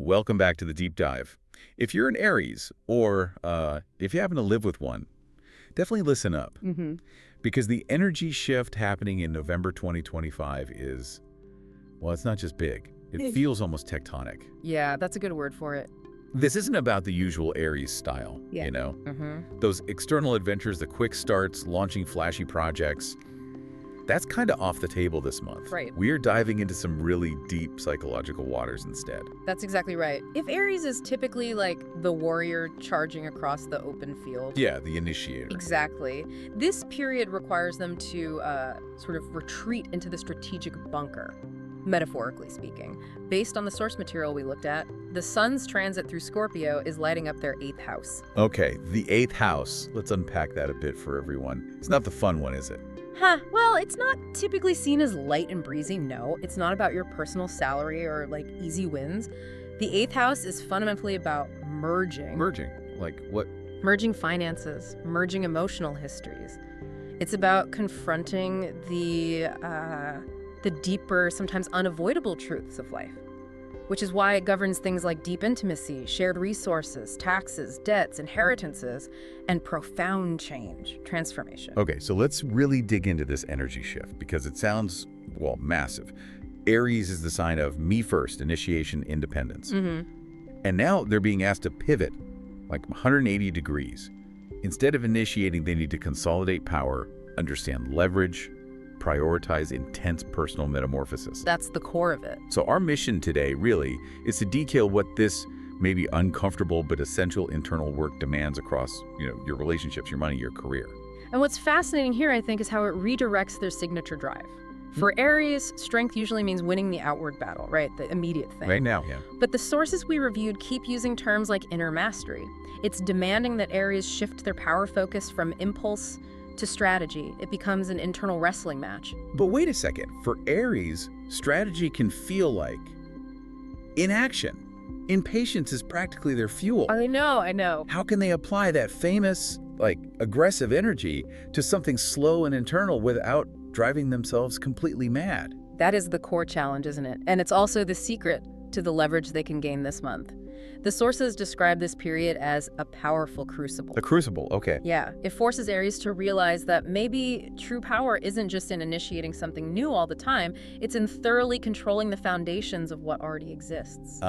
Welcome back to the deep dive. If you're an Aries, or if you happen to live with one, definitely listen up. Because the energy shift happening in November 2025 is, well, it's not just big. It feels almost tectonic. Yeah, that's a good word for it. This isn't about the usual Aries style, you know? Those external adventures, the quick starts, launching flashy projects, that's kind of off the table this month. Right. We're diving into some really deep psychological waters instead. That's exactly right. If Aries is typically like the warrior charging across the open field. Yeah, the initiator. Exactly. This period requires them to sort of retreat into the strategic bunker, metaphorically speaking. Based on the source material we looked at, the sun's transit through Scorpio is lighting up their 8th house. Okay, the 8th house. Let's unpack that a bit for everyone. It's not the fun one, is it? Well, it's not typically seen as light and breezy, no. It's not about your personal salary or, like, easy wins. The 8th house is fundamentally about merging. Merging? Like what? Merging finances, merging emotional histories. It's about confronting the deeper, sometimes unavoidable truths of life, which is why it governs things like deep intimacy, shared resources, taxes, debts, inheritances, and profound change, transformation. Okay, so let's really dig into this energy shift because it sounds, well, massive. Aries is the sign of me first, initiation, independence. And now they're being asked to pivot like 180 degrees. Instead of initiating, they need to consolidate power, understand leverage, prioritize intense personal metamorphosis. That's the core of it. So our mission today, really, is to detail what this maybe uncomfortable but essential internal work demands across, your relationships, your money, your career. And what's fascinating here, I think, is how it redirects their signature drive. For Aries, strength usually means winning the outward battle, right? The immediate thing. Right now, yeah. But the sources we reviewed keep using terms like inner mastery. It's demanding that Aries shift their power focus from impulse to strategy. It becomes an internal wrestling match. But wait a second. For Aries, strategy can feel like inaction. Impatience is practically their fuel. I know. How can they apply that famous, aggressive energy to something slow and internal without driving themselves completely mad? That is the core challenge, isn't it? And it's also the secret to the leverage they can gain this month. The sources describe this period as a powerful crucible. The crucible, okay. Yeah, it forces Aries to realize that maybe true power isn't just in initiating something new all the time, it's in thoroughly controlling the foundations of what already exists.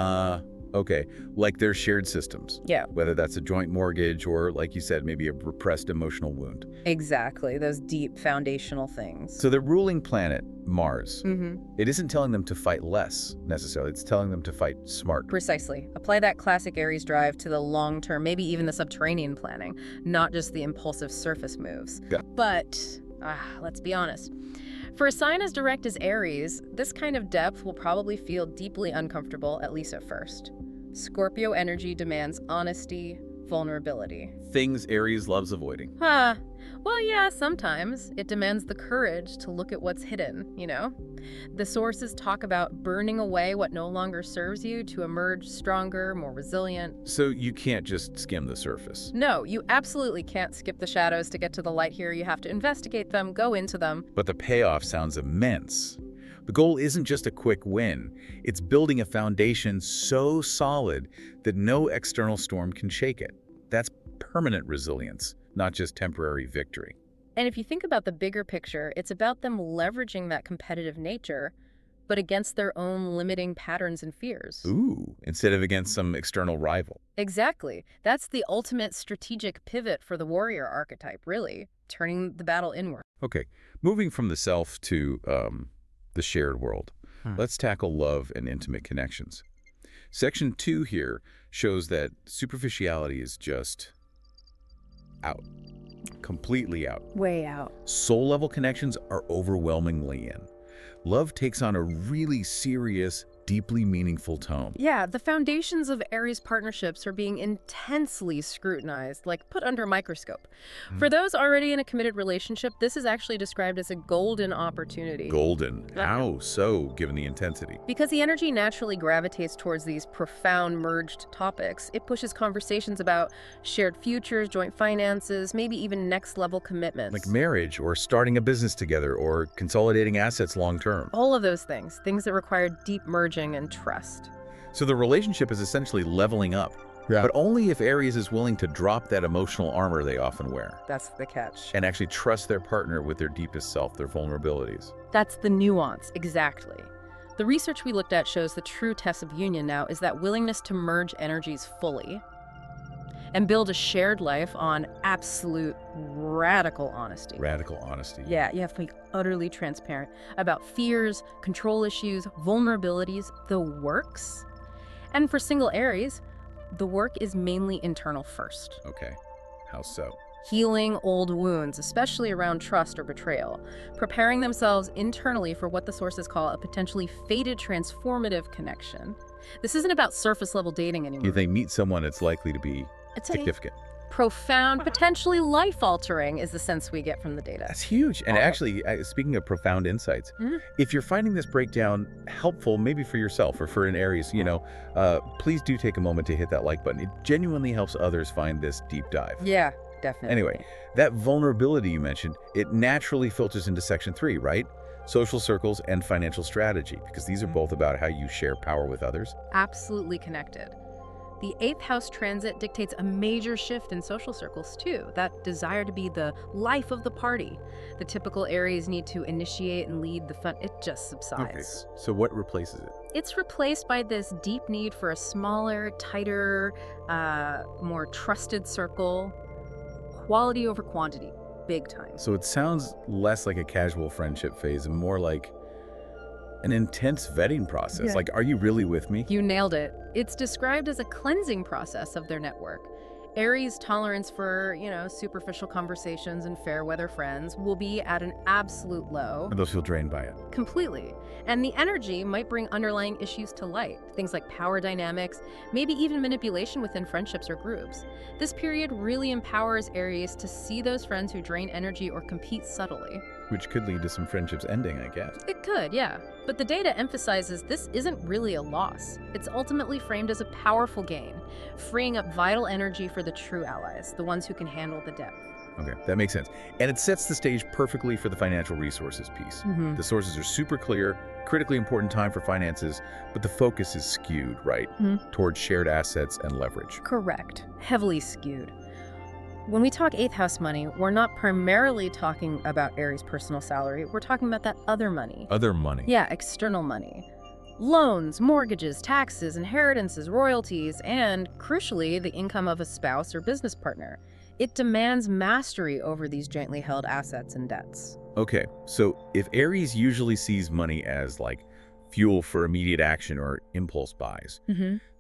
Okay, like their shared systems. Yeah. Whether that's a joint mortgage or, like you said, maybe a repressed emotional wound. Exactly, those deep foundational things. So the ruling planet, Mars, it isn't telling them to fight less, necessarily. It's telling them to fight smart. Precisely. Apply that classic Aries drive to the long-term, maybe even the subterranean planning, not just the impulsive surface moves. Yeah. But, let's be honest. For a sign as direct as Aries, this kind of depth will probably feel deeply uncomfortable, at least at first. Scorpio energy demands honesty, vulnerability. Things Aries loves avoiding. Well, yeah, sometimes. It demands the courage to look at what's hidden, The sources talk about burning away what no longer serves you to emerge stronger, more resilient. So you can't just skim the surface. No, you absolutely can't skip the shadows to get to the light here. You have to investigate them, go into them. But the payoff sounds immense. The goal isn't just a quick win. It's building a foundation so solid that no external storm can shake it. That's permanent resilience, not just temporary victory. And if you think about the bigger picture, it's about them leveraging that competitive nature, but against their own limiting patterns and fears. Ooh, instead of against some external rival. Exactly. That's the ultimate strategic pivot for the warrior archetype, really, turning the battle inward. Okay, moving from the self to the shared world. Let's tackle love and intimate connections. Section 2 here shows that superficiality is just out. Completely out. Way out. Soul-level connections are overwhelmingly in. Love takes on a really serious, deeply meaningful tone. Yeah, the foundations of Aries partnerships are being intensely scrutinized, like put under a microscope. For those already in a committed relationship, this is actually described as a golden opportunity. Golden. How so, given the intensity? Because the energy naturally gravitates towards these profound merged topics. It pushes conversations about shared futures, joint finances, maybe even next-level commitments. Like marriage, or starting a business together, or consolidating assets long-term. All of those things that require deep merging and trust. So the relationship is essentially leveling up. Yeah. But only if Aries is willing to drop that emotional armor they often wear That's the catch. and actually trust their partner with their deepest self, their vulnerabilities. That's the nuance, exactly. The research we looked at shows the true test of union now is that willingness to merge energies fully and build a shared life on absolute radical honesty. Radical honesty. Yeah, you have to be utterly transparent about fears, control issues, vulnerabilities, the works. And for single Aries, the work is mainly internal first. Okay. How so? Healing old wounds, especially around trust or betrayal. Preparing themselves internally for what the sources call a potentially fated transformative connection. This isn't about surface level dating anymore. If they meet someone, it's likely to be It's a significant. profound, potentially life-altering is the sense we get from the data. That's huge. And actually, speaking of profound insights, if you're finding this breakdown helpful, maybe for yourself or for an Aries, please do take a moment to hit that like button. It genuinely helps others find this deep dive. Yeah, definitely. Anyway, that vulnerability you mentioned, it naturally filters into section 3, right? Social circles and financial strategy, because these are both about how you share power with others. Absolutely connected. The 8th house transit dictates a major shift in social circles too, that desire to be the life of the party. The typical Aries need to initiate and lead the fun. It just subsides. So what replaces it? It's replaced by this deep need for a smaller, tighter, more trusted circle. Quality over quantity, big time. So it sounds less like a casual friendship phase and more like an intense vetting process. Yeah. Like, are you really with me? You nailed it. It's described as a cleansing process of their network. Aries' tolerance for, superficial conversations and fair weather friends will be at an absolute low. Or they'll feel drained by it. Completely. And the energy might bring underlying issues to light, things like power dynamics, maybe even manipulation within friendships or groups. This period really empowers Aries to see those friends who drain energy or compete subtly. Which could lead to some friendships ending, I guess. It could, yeah. But the data emphasizes this isn't really a loss. It's ultimately framed as a powerful gain, freeing up vital energy for the true allies, the ones who can handle the depth. Okay, that makes sense. And it sets the stage perfectly for the financial resources piece. The sources are super clear, critically important time for finances, but the focus is skewed, right? Towards shared assets and leverage. Correct. Heavily skewed. When we talk 8th house money, we're not primarily talking about Aries' personal salary. We're talking about that other money. Other money. Yeah, external money. Loans, mortgages, taxes, inheritances, royalties, and, crucially, the income of a spouse or business partner. It demands mastery over these jointly held assets and debts. Okay, so if Aries usually sees money as like fuel for immediate action or impulse buys,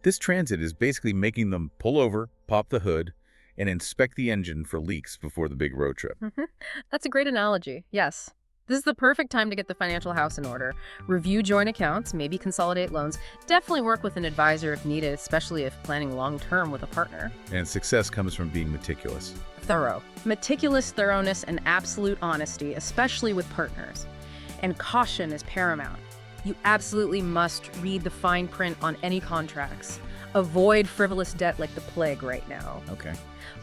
this transit is basically making them pull over, pop the hood, and inspect the engine for leaks before the big road trip. That's a great analogy, yes. This is the perfect time to get the financial house in order. Review joint accounts, maybe consolidate loans. Definitely work with an advisor if needed, especially if planning long-term with a partner. And success comes from being meticulous. Thorough. Meticulous thoroughness and absolute honesty, especially with partners. And caution is paramount. You absolutely must read the fine print on any contracts. Avoid frivolous debt like the plague right now. Okay.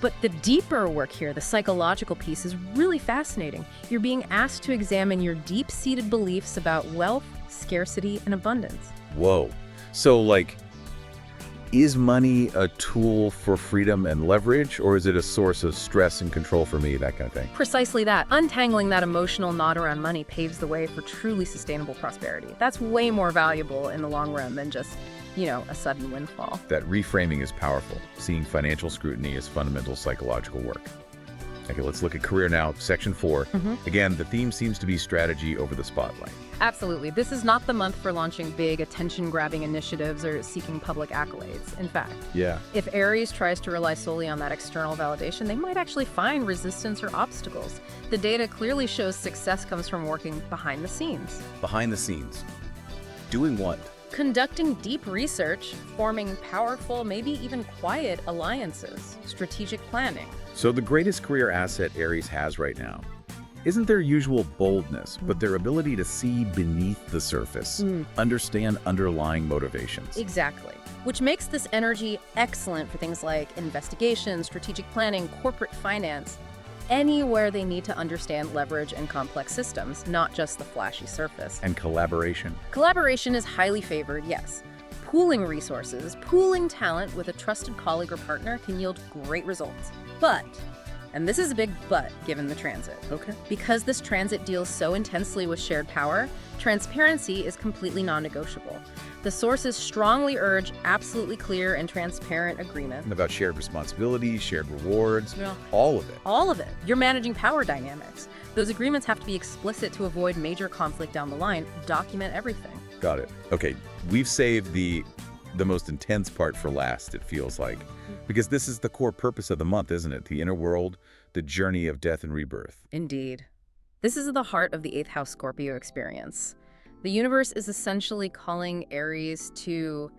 But the deeper work here, the psychological piece, is really fascinating. You're being asked to examine your deep-seated beliefs about wealth, scarcity, and abundance. Whoa. So, like, is money a tool for freedom and leverage, or is it a source of stress and control for me, that kind of thing? Precisely that. Untangling that emotional knot around money paves the way for truly sustainable prosperity. That's way more valuable in the long run than just, a sudden windfall. That reframing is powerful, seeing financial scrutiny as fundamental psychological work. Okay, let's look at career now, section 4. Again, the theme seems to be strategy over the spotlight. Absolutely. This is not the month for launching big, attention-grabbing initiatives or seeking public accolades. In fact, if Aries tries to rely solely on that external validation, they might actually find resistance or obstacles. The data clearly shows success comes from working behind the scenes. Behind the scenes. Doing what? Conducting deep research, forming powerful, maybe even quiet alliances, strategic planning. So the greatest career asset Aries has right now isn't their usual boldness, but their ability to see beneath the surface, understand underlying motivations. Exactly. Which makes this energy excellent for things like investigation, strategic planning, corporate finance, anywhere they need to understand leverage and complex systems, not just the flashy surface. And collaboration. Collaboration is highly favored, yes. pooling resources, pooling talent with a trusted colleague or partner can yield great results. But, and this is a big but given the transit, Okay. because this transit deals so intensely with shared power, transparency is completely non-negotiable. The sources strongly urge absolutely clear and transparent agreement. And about shared responsibilities, shared rewards, Yeah. all of it. All of it. You're managing power dynamics. Those agreements have to be explicit to avoid major conflict down the line. Document everything. Got it. Okay, we've saved the most intense part for last, it feels like. Because this is the core purpose of the month, isn't it? The inner world, the journey of death and rebirth. Indeed. This is the heart of the 8th house Scorpio experience. The universe is essentially calling Aries to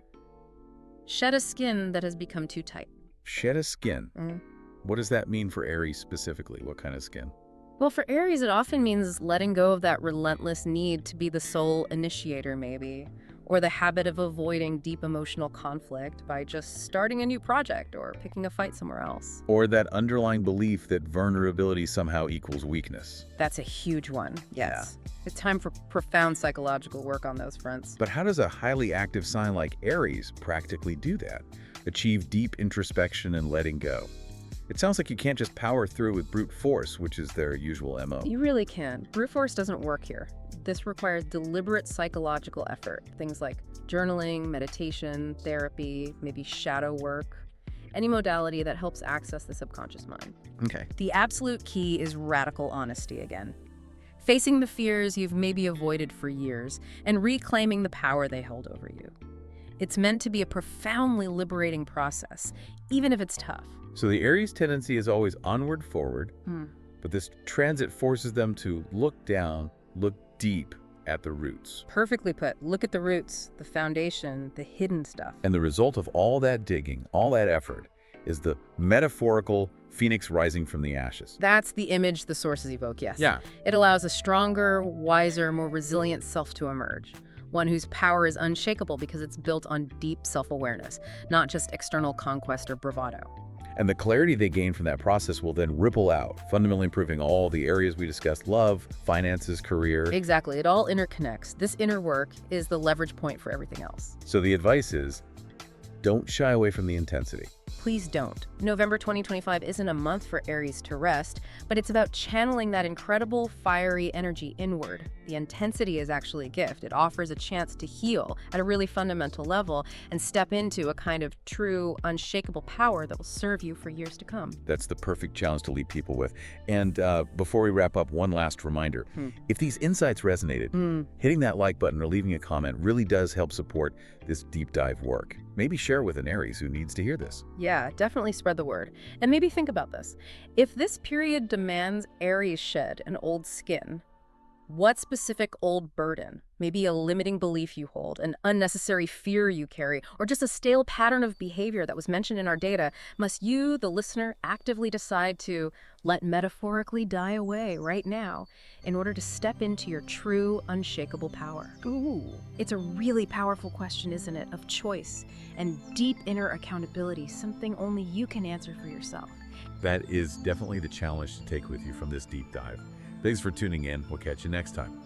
shed a skin that has become too tight. Shed a skin. Mm. What does that mean for Aries specifically? What kind of skin? Well, for Aries, it often means letting go of that relentless need to be the sole initiator, maybe, or the habit of avoiding deep emotional conflict by just starting a new project or picking a fight somewhere else. Or that underlying belief that vulnerability somehow equals weakness. That's a huge one, yes. It's time for profound psychological work on those fronts. But how does a highly active sign like Aries practically do that? Achieve deep introspection and letting go? It sounds like you can't just power through with brute force, which is their usual MO. You really can. Brute force doesn't work here. This requires deliberate psychological effort. Things like journaling, meditation, therapy, maybe shadow work, any modality that helps access the subconscious mind. Okay. The absolute key is radical honesty again. Facing the fears you've maybe avoided for years and reclaiming the power they hold over you. It's meant to be a profoundly liberating process, even if it's tough. So the Aries tendency is always onward, forward, but this transit forces them to look down, look deep at the roots. Perfectly put. Look at the roots, the foundation, the hidden stuff. And the result of all that digging, all that effort, is the metaphorical phoenix rising from the ashes. That's the image the sources evoke, yes. Yeah. It allows a stronger, wiser, more resilient self to emerge. One whose power is unshakable because it's built on deep self-awareness, not just external conquest or bravado. And the clarity they gain from that process will then ripple out, fundamentally improving all the areas we discussed: love, finances, career. Exactly. It all interconnects. This inner work is the leverage point for everything else. So the advice is, don't shy away from the intensity. Please don't. November 2025 isn't a month for Aries to rest, but it's about channeling that incredible fiery energy inward. The intensity is actually a gift. It offers a chance to heal at a really fundamental level and step into a kind of true, unshakable power that will serve you for years to come. That's the perfect challenge to leave people with. And before we wrap up, one last reminder. If these insights resonated, hitting that like button or leaving a comment really does help support this deep dive work. Maybe share with an Aries who needs to hear this. Yeah, definitely spread the word. And maybe think about this. If this period demands Aries shed an old skin, what specific old burden, maybe a limiting belief you hold, an unnecessary fear you carry, or just a stale pattern of behavior that was mentioned in our data, must you, the listener, actively decide to let metaphorically die away right now in order to step into your true, unshakable power? Ooh, it's a really powerful question, isn't it, of choice and deep inner accountability, something only you can answer for yourself. That is definitely the challenge to take with you from this deep dive. Thanks for tuning in. We'll catch you next time.